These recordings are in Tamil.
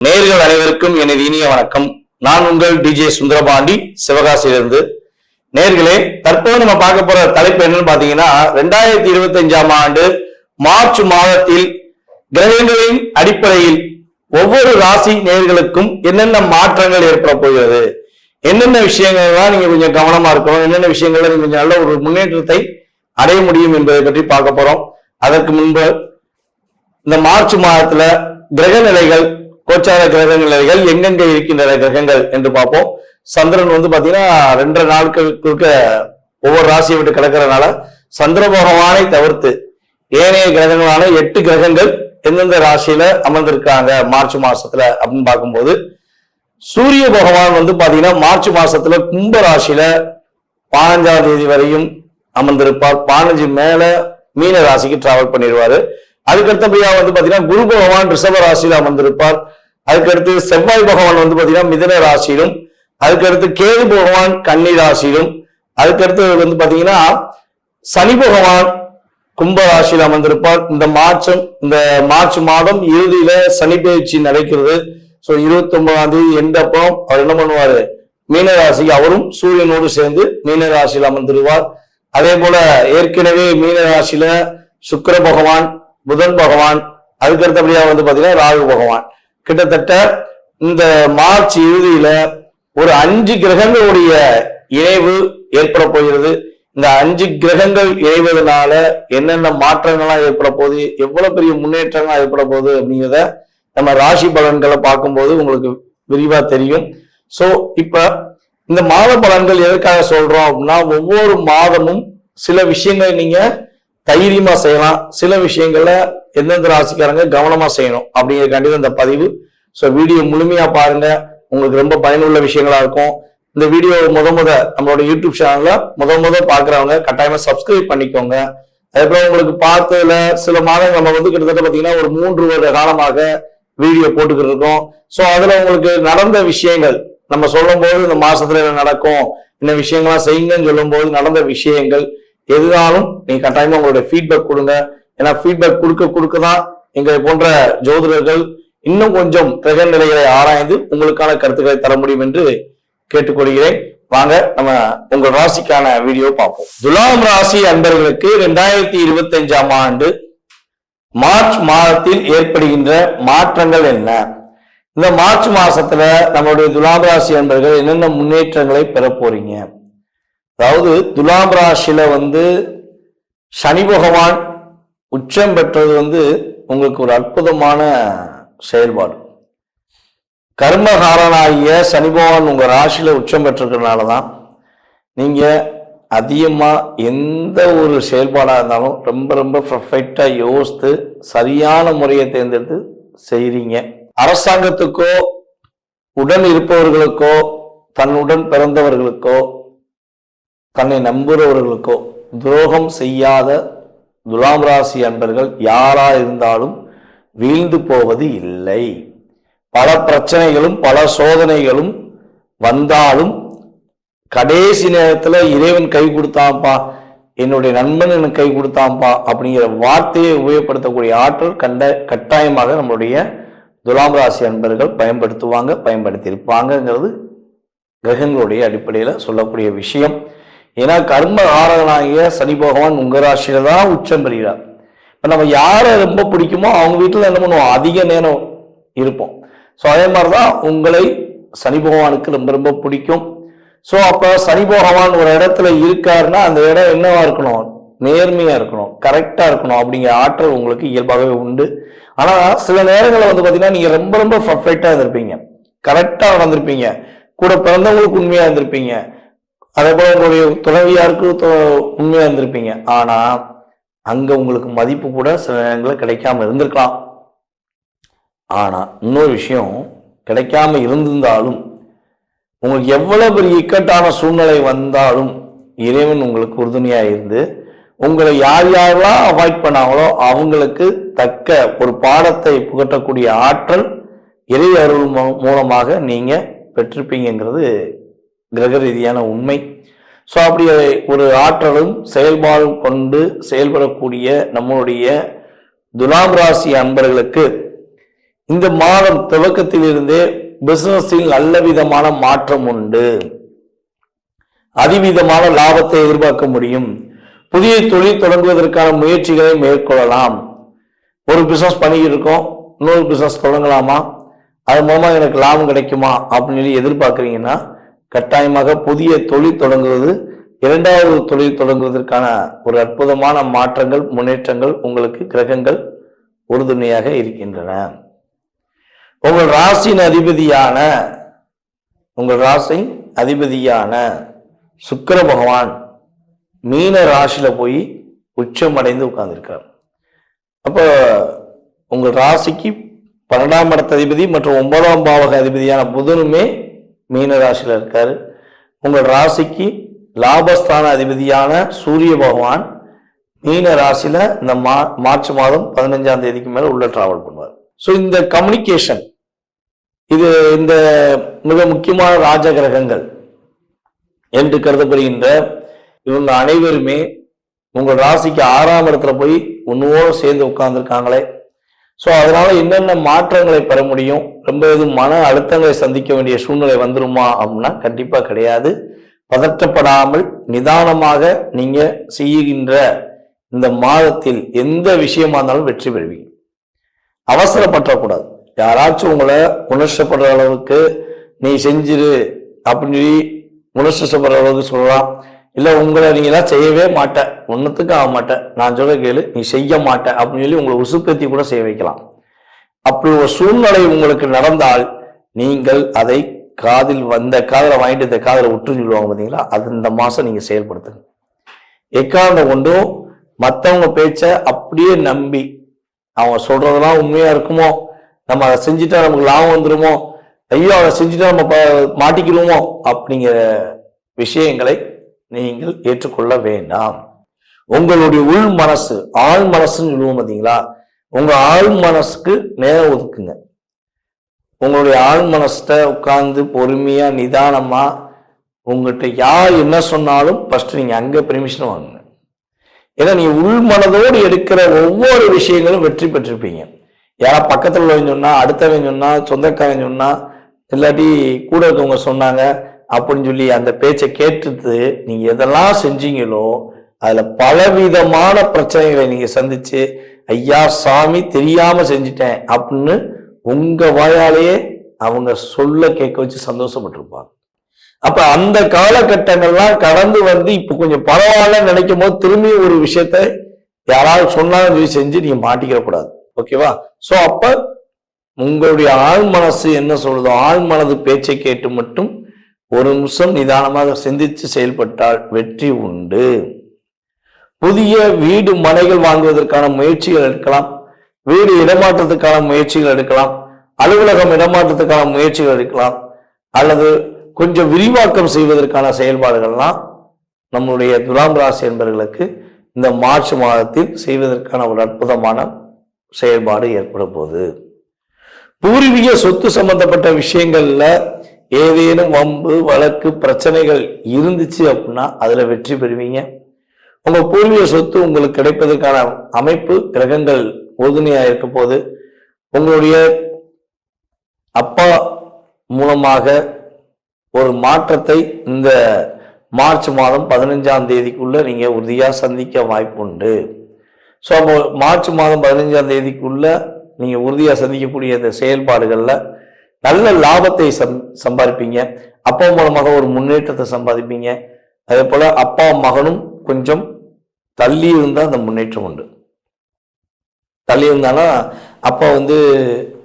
நேயர்கள் அனைவருக்கும் எனது இனிய வணக்கம். நான் உங்கள் டிஜே சுந்தரபாண்டி, சிவகாசியிலிருந்து. நேயர்களே, தற்போது நம்ம பார்க்க போற தலைப்பு என்னன்னு பாத்தீங்கன்னா, 2025ஆம் ஆண்டு மார்ச் மாதத்தில் கிரகங்களின் அடிப்படையில் ஒவ்வொரு ராசி நேயர்களுக்கும் என்னென்ன மாற்றங்கள் ஏற்பட போகிறது, என்னென்ன விஷயங்கள்லாம் நீங்க கொஞ்சம் கவனமா இருக்கணும், என்னென்ன விஷயங்கள்ல நீங்க கொஞ்சம் நல்ல ஒரு முன்னேற்றத்தை அடைய முடியும் என்பதை பற்றி பார்க்க போறோம். அதற்கு முன்பு இந்த மார்ச் மாதத்துல கிரக நிலைகள், கோச்சார கிரக நிலைகள் எங்கெங்க இருக்கின்ற கிரகங்கள் என்று பார்ப்போம். சந்திரன் பாத்தீங்கன்னா 2 நாட்களுக்கு ஒவ்வொரு ராசியை விட்டு கிடக்கிறதுனால சந்திர பகவானை தவிர்த்து ஏனைய கிரகங்களான 8 கிரகங்கள் எந்தெந்த ராசியில அமர்ந்திருக்காங்க மார்ச் மாசத்துல அப்படின்னு பார்க்கும்போது, சூரிய பகவான் பாத்தீங்கன்னா மார்ச் மாசத்துல கும்ப ராசியில 15ஆம் தேதி வரையும் அமர்ந்திருப்பார். 15 மேல மீன ராசிக்கு டிராவல் பண்ணிடுவாரு. அதுக்கடுத்தபடியா பாத்தீங்கன்னா குரு பகவான் ரிஷப ராசியில அமர்ந்திருப்பார். அதுக்கடுத்து செவ்வாய் பகவான் பாத்தீங்கன்னா மிதுன ராசியிலும், அதுக்கடுத்து கேது பகவான் கன்னி ராசியிலும், அதுக்கடுத்து பாத்தீங்கன்னா சனி பகவான் கும்ப ராசியில் அமர்ந்திருப்பார். இந்த மார்ச் மாதம் இறுதியில சனி பயிற்சி நடக்கிறது. 29ஆம் தேதி எண்டப்போ அவர் என்ன பண்ணுவாரு, மீன ராசிக்கு அவரும் சூரியனோடு சேர்ந்து மீன ராசியில் அமர்ந்திருவார். அதே போல ஏற்கனவே மீன ராசியில சுக்கிர பகவான், புதன் பகவான், அதுக்கடுத்தபடியா பாத்தீங்கன்னா ராகு பகவான், கிட்டத்தட்ட இந்த மார்ச் இறுதியில ஒரு 5 கிரகங்களுடைய இணைவு ஏற்பட போகிறது. இந்த 5 கிரகங்கள் இணைவதனால என்னென்ன மாற்றங்கள்லாம் ஏற்பட போகுது, எவ்வளவு பெரிய முன்னேற்றங்கள் ஏற்பட போகுது அப்படிங்கிறத நம்ம ராசி பலன்களை பார்க்கும்போது உங்களுக்கு விரிவா தெரியும். சோ இப்ப இந்த மாத பலன்கள் எதற்காக சொல்றோம் அப்படின்னா, ஒவ்வொரு மாதமும் சில விஷயங்களை நீங்க தைரியமா செய்யலாம், சில விஷயங்கள்ல எந்தெந்த ராசிக்காரங்க கவனமா செய்யணும் அப்படிங்கிறக்காண்டி இந்த பதிவு. ஸோ வீடியோ முழுமையா பாருங்க, உங்களுக்கு ரொம்ப பயனுள்ள விஷயங்களா இருக்கும். இந்த வீடியோ நம்மளோட யூடியூப் சேனல்ல முத பாக்குறவங்க கட்டாயமா சப்ஸ்கிரைப் பண்ணிக்கோங்க. அதுக்கப்புறம் உங்களுக்கு பார்த்ததுல சில மாதங்கள் நம்ம கிட்டத்தட்ட பாத்தீங்கன்னா ஒரு 3 வருட காலமாக வீடியோ போட்டுக்கிட்டு இருக்கோம். ஸோ அதுல உங்களுக்கு நடந்த விஷயங்கள் நம்ம சொல்லும் போது இந்த மாசத்துல என்ன நடக்கும், இந்த விஷயங்கள்லாம் செய்யுங்கன்னு சொல்லும் போது நடந்த விஷயங்கள் எதுனாலும் நீங்க கட்டாயமா உங்களுடைய ஃபீட்பேக் கொடுங்க. ஏன்னா ஃபீட்பேக் கொடுக்கதான் எங்க போன்ற ஜோதிடர்கள் இன்னும் கொஞ்சம் கிரக நிலைகளை ஆராய்ந்து உங்களுக்கான கருத்துக்களை தர முடியும் என்று கேட்டுக்கொள்கிறேன். வாங்க நம்ம உங்கள் ராசிக்கான வீடியோ பார்ப்போம். துலாம் ராசி அன்பர்களுக்கு 2025ஆம் ஆண்டு மார்ச் மாதத்தில் ஏற்படுகின்ற மாற்றங்கள் என்ன, இந்த மார்ச் மாசத்துல நம்மளுடைய துலாம் ராசி அன்பர்கள் என்னென்ன முன்னேற்றங்களை பெற போறீங்க. அதாவது துலாம் ராசியில சனி பகவான் உச்சம் பெற்றது உங்களுக்கு ஒரு அற்புதமான செயல்பாடு. கர்மகாரனாகிய சனி பகவான் உங்க ராசியில உச்சம் பெற்றிருக்கிறதுனாலதான் நீங்க அதிகமா எந்த ஒரு செயல்பாடா இருந்தாலும் ரொம்ப ரொம்ப பர்ஃபெக்டா யோசித்து சரியான முறையை தேர்ந்தெடுத்து செய்றீங்க. அரசாங்கத்துக்கோ உடன் இருப்பவர்களுக்கோ தன்னுடன் பிறந்தவர்களுக்கோ தன்னை நம்புகிறவர்களுக்கோ துரோகம் செய்யாத துலாம் ராசி அன்பர்கள் யாரா இருந்தாலும் வீழ்ந்து போவது இல்லை. பல பிரச்சனைகளும் பல சோதனைகளும் வந்தாலும் கடைசி நேரத்துல இறைவன் கை கொடுத்தான்ப்பா, என்னுடைய நண்பன் எனக்கு கை கொடுத்தான்ப்பா அப்படிங்கிற வார்த்தையை உபயோகப்படுத்தக்கூடிய ஆற்றல் கட்டாயமாக நம்மளுடைய துலாம் ராசி அன்பர்கள் பயன்படுத்தி இருப்பாங்கிறது கிரகங்களுடைய அடிப்படையில சொல்லக்கூடிய விஷயம். ஏன்னா கர்ம ஆரகனாகிய சனி பகவான் உங்க ராசியில தான் உச்சம் பெறுகிறார். இப்ப நம்ம யாரை ரொம்ப பிடிக்குமோ அவங்க வீட்டுல என்ன பண்ணுவோம், அதிக நேரம் இருப்போம். ஸோ அதே மாதிரிதான் உங்களை சனி பகவானுக்கு ரொம்ப ரொம்ப பிடிக்கும். ஸோ அப்ப சனி பகவான் ஒரு இடத்துல இருக்காருன்னா அந்த இடம் என்னவா இருக்கணும், நேர்மையா இருக்கணும், கரெக்டா இருக்கணும் அப்படிங்கிற ஆற்றல் உங்களுக்கு இயல்பாகவே உண்டு. ஆனா சில நேரங்களில் பாத்தீங்கன்னா நீங்க ரொம்ப ரொம்ப பர்ஃபெக்டா இருந்திருப்பீங்க, கரெக்டா நடந்திருப்பீங்க, கூட பிறந்தவங்களுக்கு உண்மையா இருந்திருப்பீங்க, அதே போல உங்களுடைய துணைவியாருக்கு உண்மையா இருந்திருப்பீங்க. ஆனா அங்க உங்களுக்கு மதிப்பு கூட சில நேரங்களில் கிடைக்காம இருந்திருக்கலாம். ஆனா இன்னொரு விஷயம், கிடைக்காம இருந்திருந்தாலும் உங்களுக்கு எவ்வளவு பெரிய இக்கட்டான சூழ்நிலை வந்தாலும் இறைவன் உங்களுக்கு உறுதுணையா இருந்து உங்களை யாரெல்லாம் அவாய்ட் பண்ணாங்களோ அவங்களுக்கு தக்க ஒரு பாடத்தை புகட்டக்கூடிய ஆற்றல் இறை அருள் மூலமாக நீங்க பெற்றிருப்பீங்கிறது கிரக ரீதியான உண்மை. ஸோ அப்படி ஒரு ஆற்றலும் செயல்பாடும் கொண்டு செயல்படக்கூடிய நம்மளுடைய துலாம் ராசி அன்பர்களுக்கு இந்த மாதம் துவக்கத்திலிருந்தே பிசினஸில் நல்ல விதமான மாற்றம் உண்டு. அதிவிதமான லாபத்தை எதிர்பார்க்க முடியும். புதிய தொழில் தொடங்குவதற்கான முயற்சிகளை மேற்கொள்ளலாம். ஒரு பிசினஸ் பண்ணிக்கிட்டு இருக்கோம், இன்னொரு பிசினஸ் தொடங்கலாமா, அது மூலமா எனக்கு லாபம் கிடைக்குமா அப்படின்னு சொல்லி எதிர்பார்க்குறீங்கன்னா கட்டாயமாக புதிய தொழில் தொடங்குவது, இரண்டாவது தொழில் தொடங்குவதற்கான ஒரு அற்புதமான மாற்றங்கள், முன்னேற்றங்கள் உங்களுக்கு கிரகங்கள் உறுதுணையாக இருக்கின்றன. உங்கள் ராசியின் அதிபதியான சுக்கிர பகவான் மீன ராசியில போய் உச்சம் அடைந்து உட்கார்ந்துருக்கார். அப்போ உங்கள் ராசிக்கு 12ஆம் இடத்த அதிபதி மற்றும் 9ஆம் பாவக அதிபதியான புதனுமே மீன ராசியில இருக்காரு. உங்கள் ராசிக்கு லாபஸ்தான அதிபதியான சூரிய பகவான் மீன ராசியில இந்த மார்ச் மாதம் 15ஆம் தேதிக்கு மேல உள்ள டிராவல் பண்ணுவார். ஸோ இந்த கம்யூனிகேஷன், இது இந்த மிக முக்கியமான ராஜ கிரகங்கள் என்று கருதப்படுகின்ற இவங்க அனைவருமே உங்கள் ராசிக்கு 6ஆம் இடத்துல போய் ஒன்னோடு சேர்ந்து உட்கார்ந்துருக்காங்களே. ஸோ அதனால என்னென்ன மாற்றங்களை பெற முடியும், ரொம்ப எதுவும் மன அழுத்தங்களை சந்திக்க வேண்டிய சூழ்நிலை வந்துருமா அப்படின்னா கண்டிப்பா கிடையாது. பதற்றப்படாமல் நிதானமாக நீங்க செய்கின்ற இந்த மாதத்தில் எந்த விஷயமா இருந்தாலும் வெற்றி பெறுவீங்க. அவசரப்பற்றக்கூடாது. யாராச்சும் உங்களை உணர்ச்சப்படுற அளவுக்கு நீ செஞ்சிரு அப்படின்னு சொல்லி உணர்ச்சப்படுற அளவுக்கு சொல்லலாம். இல்லை உங்களை நீங்களாம் செய்யவே மாட்டேன், ஒன்றுத்துக்கு ஆக மாட்டேன், நான் சொல்ல கேளு, நீ செய்ய மாட்டேன் அப்படின்னு சொல்லி உங்களை உசுப்பேத்தி கூட செய்ய வைக்கலாம். அப்படி ஒரு சூழ்நிலை உங்களுக்கு நடந்தால் நீங்கள் அதை காதில் வந்த காதலை வாங்கிட்டு இந்த காதலை விட்டுன்னு சொல்லுவாங்க பார்த்தீங்களா, அது இந்த மாதம் நீங்கள் செயல்படுத்துங்க. எக்காரணம் கொண்டும் மற்றவங்க பேச்ச அப்படியே நம்பி அவங்க சொல்றதெல்லாம் உண்மையா இருக்குமோ, நம்ம அதை செஞ்சுட்டா நமக்கு லாபம் வந்துருமோ, ஐயோ அதை செஞ்சுட்டா நம்ம மாட்டிக்கிடுவோமோ அப்படிங்கிற விஷயங்களை நீங்கள் ஏற்றுக்கொள்ள வேண்டாம். உங்களுடைய உள் மனசு, ஆழ் மனசுன்னு சொல்லுவோம் பார்த்தீங்களா, உங்க ஆழ் மனசுக்கு நேரம் ஒதுக்குங்க. உங்களுடைய ஆழ் மனசை உட்கார்ந்து பொறுமையா நிதானமா உங்கள்கிட்ட யார் என்ன சொன்னாலும் ஃபர்ஸ்ட் நீங்க அங்க பெர்மிஷன் வாங்குங்க. ஏன்னா நீங்க உள் மனதோடு எடுக்கிற ஒவ்வொரு விஷயங்களும் வெற்றி பெற்றிருப்பீங்க. யாரா பக்கத்துல உள்ளவங்க சொன்னா, அடுத்தவங்க சொன்னா, சொந்தக்காரங்க சொன்னா, இல்லாட்டி கூட இருக்கவங்க சொன்னாங்க அப்படின்னு சொல்லி அந்த பேச்சை கேட்டுட்டு நீங்க எதெல்லாம் செஞ்சீங்களோ அதுல பலவிதமான பிரச்சனைகளை நீங்க சந்திச்சு, ஐயா சாமி தெரியாம செஞ்சுட்டேன் அப்படின்னு உங்க வாயாலேயே அவங்க சொல்ல கேட்க வச்சு சந்தோஷப்பட்டிருப்பாங்க. அப்ப அந்த காலகட்டங்கள்லாம் கடந்து வந்து இப்ப கொஞ்சம் பரவாயில்ல நினைக்கும் போது திரும்பி ஒரு விஷயத்த யாராவது சொன்னாலும் சொல்லி செஞ்சு நீங்க மாட்டிக்கிற கூடாது. ஓகேவா? சோ அப்ப உங்களுடைய ஆழ் மனசு என்ன சொல்றதோ ஆழ் மனது பேச்சை கேட்டு மட்டும் ஒரு நிமிஷம் நிதானமாக சிந்திச்சு செயல்பட்டால் வெற்றி உண்டு. புதிய வீடு மனைகள் வாங்குவதற்கான முயற்சிகள் எடுக்கலாம், வீடு இடமாற்றத்துக்கான முயற்சிகள் எடுக்கலாம், அலுவலகம் இடமாற்றத்துக்கான முயற்சிகள் எடுக்கலாம், அல்லது கொஞ்சம் விரிவாக்கம் செய்வதற்கான செயல்பாடுகள்லாம் நம்முடைய துலாம் ராசி என்பவர்களுக்கு இந்த மார்ச் மாதத்தில் செய்வதற்கான ஒரு அற்புதமான செயல்பாடு ஏற்பட போகுது. பூர்வீக சொத்து சம்பந்தப்பட்ட விஷயங்கள்ல ஏதேனும் வம்பு வழக்கு பிரச்சனைகள் இருந்துச்சு அப்படின்னா அதுல வெற்றி பெறுவீங்க. உங்க பூர்வீக சொத்து உங்களுக்கு கிடைப்பதற்கான அமைப்பு கிரகங்கள் உறுதுணையா இருக்க போது. உங்களுடைய அப்பா மூலமாக ஒரு மாற்றத்தை இந்த மார்ச் மாதம் 15ஆம் தேதிக்குள்ள நீங்க உறுதியா சந்திக்க வாய்ப்பு உண்டு. ஸோ அப்போ மார்ச் மாதம் 15ஆம் தேதிக்குள்ள நீங்க உறுதியா சந்திக்கக்கூடிய இந்த செயல்பாடுகள்ல நல்ல லாபத்தை சம்பாதிப்பீங்க. அப்பா மூலமாக ஒரு முன்னேற்றத்தை சம்பாதிப்பீங்க. அதே போல அப்பா மகனும் கொஞ்சம் தள்ளி இருந்தா அந்த முன்னேற்றம் உண்டு. தள்ளி இருந்தானா அப்பா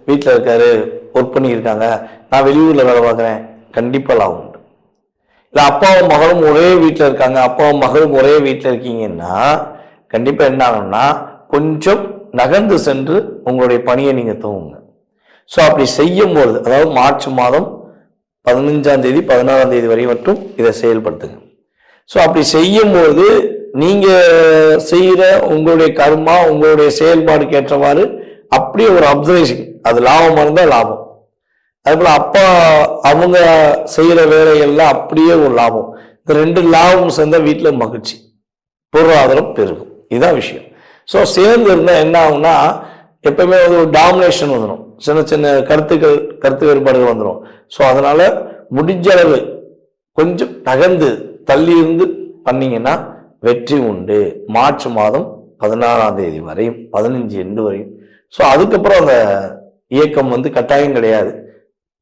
வீட்டில் இருக்காரு, ஒர்க் பண்ணியிருக்காங்க, நான் வெளியூர்ல வேலை பார்க்குறேன், கண்டிப்பா லாபம் உண்டு. இல்லை அப்பாவும் மகளும் ஒரே வீட்டில் இருக்காங்க, அப்பாவும் மகளும் ஒரே வீட்டில் இருக்கீங்கன்னா கண்டிப்பா என்ன ஆகும்னா கொஞ்சம் நகர்ந்து சென்று உங்களுடைய பணியை நீங்க துவங்குங்க. ஸோ அப்படி செய்யும்போது, அதாவது மார்ச் மாதம் 15ஆம் தேதி 16ஆம் தேதி வரை மட்டும் இதை செயல்படுத்துங்க. ஸோ அப்படி செய்யும்போது நீங்க செய்யற உங்களுடைய கர்மா, உங்களுடைய செயல்பாடுக்கு ஏற்றவாறு அப்படியே ஒரு அப்சர்வேஷன், அது லாபமா இருந்தால் லாபம், அதே போல அப்பா அவங்க செய்யற வேலைகள்ல அப்படியே ஒரு லாபம். இந்த 2 லாபம் சேர்ந்தா வீட்டுல மகிழ்ச்சி, பொருளாதாரம் பெருகும். இதுதான் விஷயம். ஸோ சேர்ந்து இருந்தா என்ன ஆகும்னா எப்பவுமே வந்து ஒரு டாமினேஷன் வந்துடும், சின்ன சின்ன கருத்து வேறுபாடுகள் வந்துடும். ஸோ அதனால முடிஞ்ச அளவு கொஞ்சம் நகர்ந்து தள்ளி இருந்து பண்ணீங்கன்னா வெற்றி உண்டு. மார்ச் மாதம் 16ஆம் தேதி வரையும் 15 எண்டு வரையும். ஸோ அதுக்கப்புறம் அந்த இயக்கம் வந்து கட்டாயம் கிடையாது,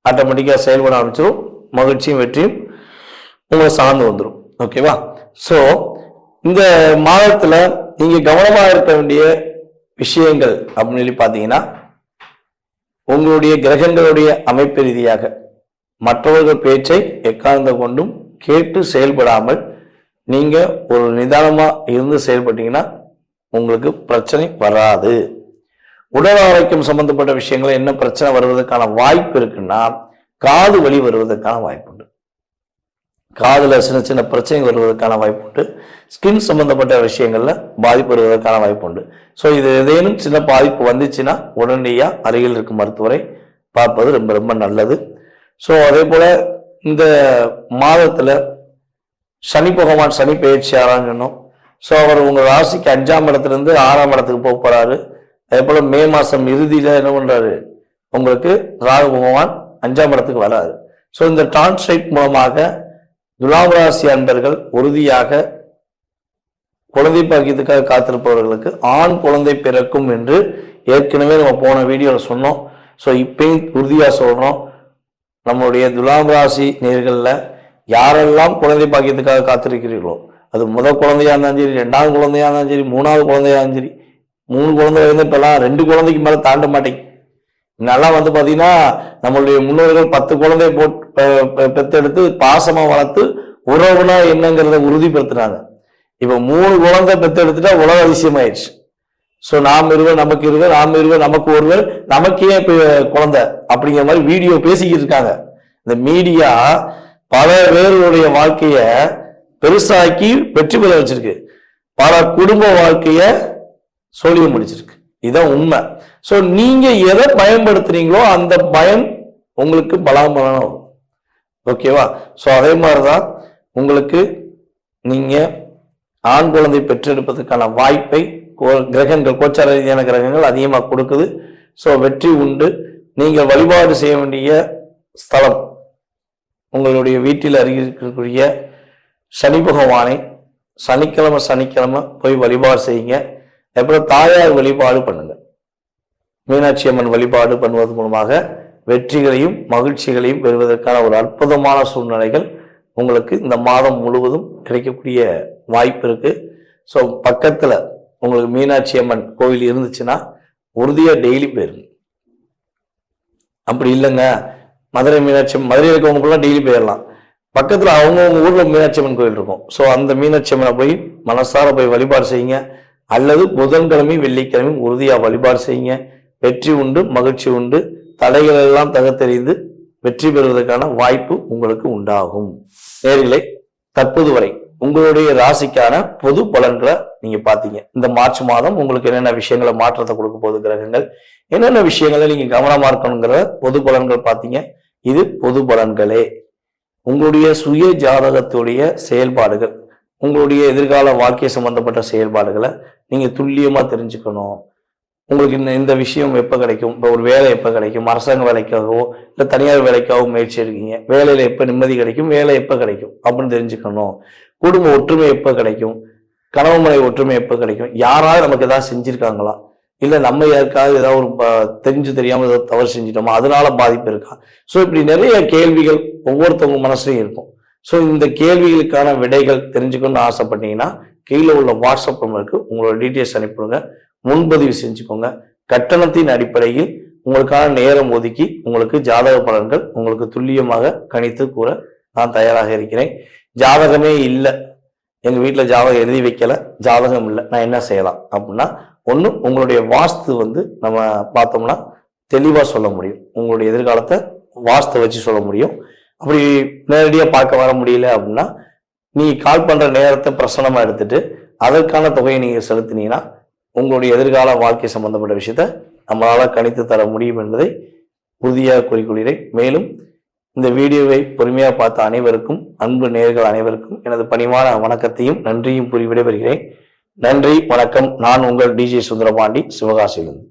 ஆட்டோமேட்டிக்காக செயல்பட ஆரம்பிச்சிடும். மகிழ்ச்சியும் வெற்றியும் உங்களை சார்ந்து வந்துடும். ஓகேவா? ஸோ இந்த மாதத்துல நீங்க கவனமாக இருக்க வேண்டிய விஷயங்கள் அப்படின்னு சொல்லி பார்த்தீங்கன்னா, உங்களுடைய கிரகங்களுடைய அமைப்பு ரீதியாக மற்றவர்கள் பேச்சை எக்காரணத்தை கொண்டும் கேட்டு செயல்படாமல் நீங்க ஒரு நிதானமா இருந்து செயல்பட்டீங்கன்னா உங்களுக்கு பிரச்சனை வராது. உடல் ஆரோக்கியம் சம்பந்தப்பட்ட விஷயங்களை என்ன பிரச்சனை வருவதற்கான வாய்ப்பு இருக்குன்னா, காது வலி வருவதற்கான வாய்ப்பு உண்டு, காதுல சின்ன சின்ன பிரச்சனை வருவதற்கான வாய்ப்பு உண்டு, ஸ்கின் சம்பந்தப்பட்ட விஷயங்கள்ல பாதிப்பு வருவதற்கான வாய்ப்பு உண்டு. ஸோ இது ஏதேனும் சின்ன பாதிப்பு வந்துச்சுன்னா உடனடியாக அருகில் இருக்கும் மருத்துவரை பார்ப்பது ரொம்ப ரொம்ப நல்லது. ஸோ அதே போல இந்த மாதத்துல சனி பகவான் சனி பயிற்சி ஆராய்ஞ்சணும். ஸோ அவர் உங்க ராசிக்கு 5ஆம் இடத்துலேருந்து 6ஆம் இடத்துக்கு போக போறாரு. அதே போல மே மாசம் இறுதியில என்ன பண்றாரு, உங்களுக்கு ராகு பகவான் 5ஆம் இடத்துக்கு வராரு. ஸோ இந்த டிரான்ஸ்லைட் மூலமாக துலாம் ராசி அன்பர்கள் உறுதியாக குழந்தை பாக்கியத்துக்காக காத்திருப்பவர்களுக்கு ஆண் குழந்தை பிறக்கும் என்று ஏற்கனவே நம்ம போன வீடியோவில் சொன்னோம். ஸோ இப்பயும் உறுதியா சொல்றோம், நம்மளுடைய துலாம் ராசி நேர்களில் யாரெல்லாம் குழந்தை பாக்கியத்துக்காக காத்திருக்கிறீர்களோ, அது முதல் குழந்தையா இருந்தாலும் சரி, 2வது குழந்தையா இருந்தாலும் சரி, 3வது குழந்தையா இருந்தாலும் சரி, 3 குழந்தை வந்து இப்பெல்லாம் 2 குழந்தைக்கு மேல தாண்ட மாட்டேங்க. முன்னெல்லாம் வந்து பாத்தீங்கன்னா நம்மளுடைய முன்னோர்கள் 10 குழந்தை பெத்தெடுத்து பாசமா வளர்த்து உறவுனா என்னங்கிறத உறுதிப்படுத்தினாங்க. இப்ப 3 குழந்தை பெத்தெடுத்துட்டா உலக அதிசயமாயிடுச்சு. ஸோ நாம் இருவர் நமக்கு இருவர், நாம் இருவர் நமக்கு ஒருவர், நமக்கு ஏன் இப்ப குழந்தை அப்படிங்கிற மாதிரி வீடியோ பேசிக்கிட்டு இருக்காங்க. இந்த மீடியா பல பேருடைய வாழ்க்கைய பெருசாக்கி வெற்றி பெற வச்சிருக்கு, பல குடும்ப வாழ்க்கைய சோழிய முடிச்சிருக்கு. இதுதான் உண்மை. ஸோ நீங்க எதை பயன்படுத்துறீங்களோ அந்த பயன் உங்களுக்கு பலாபலனா வரும். ஓகேவா? ஸோ அதே மாதிரிதான் உங்களுக்கு நீங்க ஆண் குழந்தை பெற்றெடுப்பதற்கான வாய்ப்பை கிரகங்கள், கோச்சார ரீதியான கிரகங்கள் அதிகமாக கொடுக்குது. ஸோ வெற்றி உண்டு. நீங்கள் வழிபாடு செய்ய வேண்டிய ஸ்தலம் உங்களுடைய வீட்டில் அருகில் இருக்கக்கூடிய சனி பகவானை சனிக்கிழமை போய் வழிபாடு செய்யுங்க. அப்புறம் தாயார் வழிபாடு பண்ணுங்க. மீனாட்சி அம்மன் வழிபாடு பண்ணுவது மூலமாக வெற்றிகளையும் மகிழ்ச்சிகளையும் பெறுவதற்கான ஒரு அற்புதமான சூழ்நிலைகள் உங்களுக்கு இந்த மாதம் முழுவதும் கிடைக்கக்கூடிய வாய்ப்பு இருக்கு. ஸோ பக்கத்துல உங்களுக்கு மீனாட்சி அம்மன் கோவில் இருந்துச்சுன்னா உறுதியா டெய்லி போயிருங்க. அப்படி இல்லைங்க, மதுரை மீனாட்சி, மதுரையில் இருக்கவங்களுக்குலாம் டெய்லி போயிடலாம். பக்கத்துல அவங்கவுங்க ஊர்ல மீனாட்சி அம்மன் கோயில் இருக்கும். ஸோ அந்த மீனாட்சி அம்மனை போய் மனசார போய் வழிபாடு செய்யுங்க. அல்லது புதன்கிழமையும் வெள்ளிக்கிழமையும் உறுதியா வழிபாடு செய்யுங்க. வெற்றி உண்டு, மகிழ்ச்சி உண்டு. தடைகள் எல்லாம் தகத்தெறிந்து வெற்றி பெறுவதற்கான வாய்ப்பு உங்களுக்கு உண்டாகும். நேயர்களே, தற்போது வரை உங்களுடைய ராசிக்கான பொது பலன்களை நீங்க பாத்தீங்க. இந்த மார்ச் மாதம் உங்களுக்கு என்னென்ன விஷயங்களை மாற்றத்தை கொடுக்க போகுது கிரகங்கள், என்னென்ன விஷயங்களை நீங்க கவனமா இருக்கணுங்கிற பொது பலன்கள் பாத்தீங்க. இது பொது பலன்களே. உங்களுடைய சுய ஜாதகத்துடைய செயல்பாடுகள், உங்களுடைய எதிர்கால வாழ்க்கை சம்பந்தப்பட்ட செயல்பாடுகளை நீங்க துல்லியமா தெரிஞ்சுக்கணும். உங்களுக்கு இந்த விஷயம் எப்போ கிடைக்கும், இப்போ ஒரு வேலை எப்போ கிடைக்கும், அரசாங்க வேலைக்காகவோ இல்லை தனியார் வேலைக்காகவோ முயற்சி எடுக்கீங்க, வேலையில எப்போ நிம்மதி கிடைக்கும், வேலை எப்போ கிடைக்கும் அப்படின்னு தெரிஞ்சுக்கணும். குடும்ப ஒற்றுமை எப்போ கிடைக்கும், கணவன் மனைவி ஒற்றுமை எப்போ கிடைக்கும், யாராவது நமக்கு ஏதாவது செஞ்சிருக்காங்களா, இல்லை நம்ம யாருக்காவது ஏதாவது ஒரு தெரிஞ்சு தெரியாமல் ஏதாவது தவறு செஞ்சிட்டோமா, அதனால பாதிப்பு இருக்கா. ஸோ இப்படி நிறைய கேள்விகள் ஒவ்வொருத்தவங்க மனசுலையும் இருக்கும். ஸோ இந்த கேள்விகளுக்கான விடைகள் தெரிஞ்சுக்கணும்னு ஆசைப்பட்டீங்கன்னா கீழே உள்ள வாட்ஸ்அப் நம்பருக்கு உங்களோட டீட்டெயில்ஸ் அனுப்பிடுங்க. முன்பதிவு செஞ்சுக்கோங்க. கட்டணத்தின் அடிப்படையில் உங்களுக்கான நேரம் ஒதுக்கி உங்களுக்கு ஜாதக பலன்கள் உங்களுக்கு துல்லியமாக கணித்து கூற நான் தயாராக இருக்கிறேன். ஜாதகமே இல்லை, எங்க வீட்டில் ஜாதகம் எழுதி வைக்கல, ஜாதகம் இல்லை, நான் என்ன செய்யலாம் அப்படின்னா, ஒன்று உங்களுடைய வாஸ்து நம்ம பார்த்தோம்னா தெளிவாக சொல்ல முடியும். உங்களுடைய எதிர்காலத்தை வாஸ்து வச்சு சொல்ல முடியும். அப்படி நேரடியாக பார்க்க வர முடியல அப்படின்னா நீ கால் பண்ற நேரத்தை பிரசனமா எடுத்துட்டு அதற்கான தொகையை நீங்க செலுத்தினீங்கன்னா உங்களுடைய எதிர்கால வாழ்க்கை சம்பந்தப்பட்ட விஷயத்த நம்மளால கணித்து தர முடியும் என்பதை உறுதியாக கூறிக்கொள்கிறேன். மேலும் இந்த வீடியோவை பொறுமையாக பார்த்த அனைவருக்கும், அன்பு நேயர்கள் அனைவருக்கும் எனது பணிவான வணக்கத்தையும் நன்றியும் கூறி விடைபெறுகிறேன். நன்றி, வணக்கம். நான் உங்கள் டிஜே சுந்தரபாண்டி, சிவகாசியிலிருந்து.